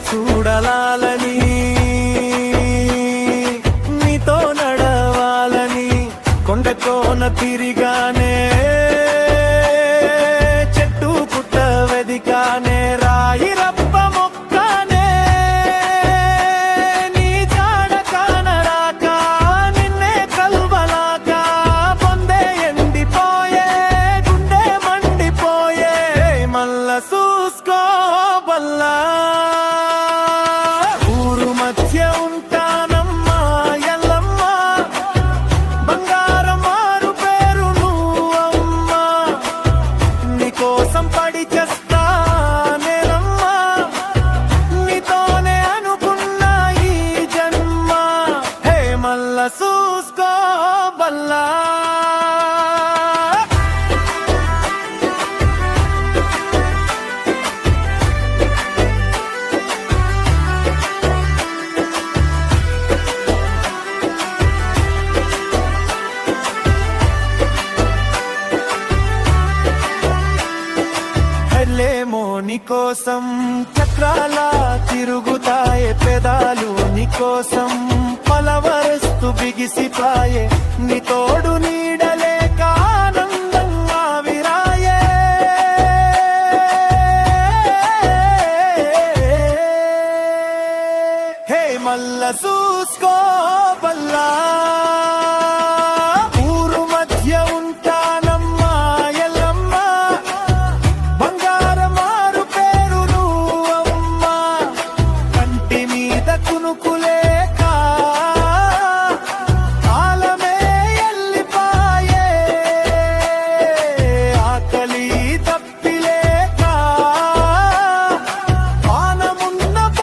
చూడలాలని నీతో నడవాలని కొండకోన తిరిగానే చెట్టు పుట్ట వెదికానే రాయి రప్ప మొక్కానే నీ జాడ కానరాక నిన్నే కల్వలాక పొందే ఎండిపోయే గుండె మండిపోయే మల్ల చూసుకో బల్లా ఊరు మధ్య ఉంటానమ్మా ఎల్లమ్మ బంగారం మారు పేరు నువ్వమ్మా నీకోసం పడి చేస్తా నేనమ్మా నీతోనే అనుకున్నా ఈ జన్మ హే మల్ల చూసుకో బల్లా నీకోసం చక్రాల తిరుగుతాయే పెదాలు నీకోసం పలవరస్తు బిగిసిపాయే నీ తోడు నీడలేక ఆనందంగా విరాయే హే మల్ల చూసుకో బల్లా ఊరు మధ్య ఉంటానమ్మా ఎల్లమ్మ బంగారం కంటి మీద కునుకులు